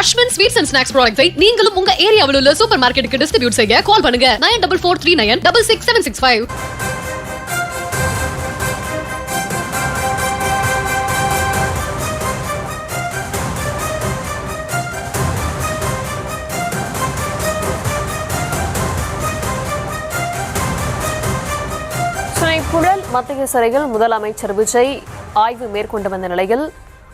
Ashwin sweets and snacks ப்ராடக்ட்ஸை நீங்களும் உங்க ஏரியாவில் உள்ள சூப்பர் மார்க்கெட்டுக்கு டிஸ்ட்ரிபியூட் செய்ய கால் பண்ணுங்க 9443966765. சென்னை புழல் மத்திய சிறையில் முதலமைச்சர் விஜய் ஆய்வு மேற்கொண்டு வந்த நிலையில்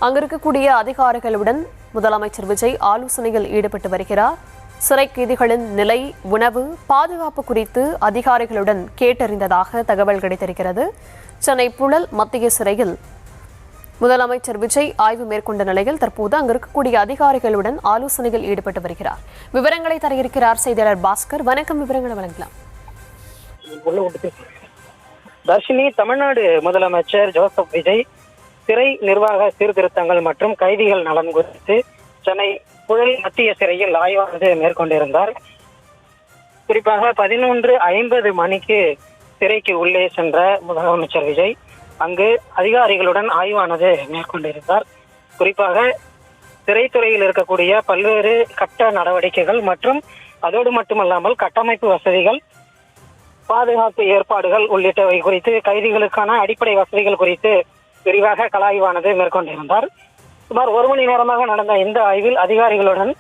அங்கிருக்கக்கூடிய அதிகாரிகளுடன் முதலமைச்சர் விஜய் ஆலோசனையில் ஈடுபட்டு வருகிறார். சிறை கைதிகளின் நிலை, உணவு, பாதுகாப்பு குறித்து அதிகாரிகளுடன் கேட்டறிந்ததாக தகவல் கிடைத்திருக்கிறது. சென்னை புழல் மத்திய சிறையில் முதலமைச்சர் விஜய் ஆய்வு மேற்கொண்ட நிலையில் தற்போது அங்கிருக்கக்கூடிய அதிகாரிகளுடன் ஆலோசனையில் ஈடுபட்டு வருகிறார். விவரங்களை தர இருக்கிறார் செய்தியாளர் பாஸ்கர். வணக்கம், விவரங்களை வழங்கலாம். தர்ஷினி, தமிழ்நாடு முதலமைச்சர் ஜோசப் விஜய் சிறை நிர்வாக சீர்திருத்தங்கள் மற்றும் கைதிகள் நலன் குறித்து சென்னை புழல் மத்திய சிறையில் ஆய்வானது மேற்கொண்டிருந்தார். குறிப்பாக 11:50 மணிக்கு சிறைக்கு உள்ளே சென்ற முதலமைச்சர் விஜய் அங்கு அதிகாரிகளுடன் ஆய்வானது மேற்கொண்டிருந்தார். குறிப்பாக சிறைத்துறையில் இருக்கக்கூடிய பல்வேறு கட்ட நடவடிக்கைகள் மற்றும் அதோடு மட்டுமல்லாமல் கட்டமைப்பு வசதிகள், பாதுகாப்பு ஏற்பாடுகள் உள்ளிட்டவை குறித்து, கைதிகளுக்கான அடிப்படை வசதிகள் குறித்து விரிவாக கலாய்வானது மேற்கொண்டிருந்தார். சுமார் 1 மணி நேரமாக நடந்த இந்த ஆய்வில் அதிகாரிகளுடன்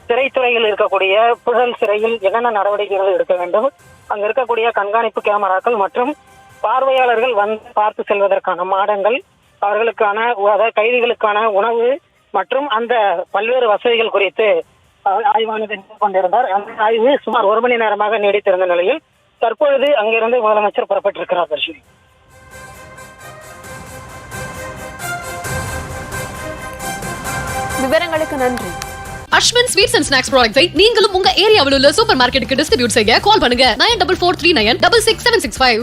சிறைத்துறையில் இருக்கக்கூடிய புழல் சிறையில் என்னென்ன நடவடிக்கைகள் எடுக்க வேண்டும், அங்கு இருக்கக்கூடிய கண்காணிப்பு கேமராக்கள் மற்றும் பார்வையாளர்கள் வந்து பார்த்து செல்வதற்கான மாடங்கள், அவர்களுக்கான கைதிகளுக்கான உணவு மற்றும் அந்த பல்வேறு வசதிகள் குறித்து ஆய்வானது மேற்கொண்டிருந்தார். அந்த ஆய்வு சுமார் 1 மணி நேரமாக நீடித்திருந்த நிலையில் தற்பொழுது அங்கிருந்து முதலமைச்சர் புறப்பட்டிருக்கிறார். தர்ஷினி, விவரங்களுக்கு நன்றி. அஸ்வின் ஸ்வீட்ஸ் அண்ட் ஸ்நாக்ஸ் ப்ராடக்ட்ஸை நீங்களும் உங்க ஏரியாவில் உள்ள சூப்பர் மார்க்கெட்டுக்கு டிஸ்ட்ரிபியூட் செய்ய கால் பண்ணுங்க 9443966765.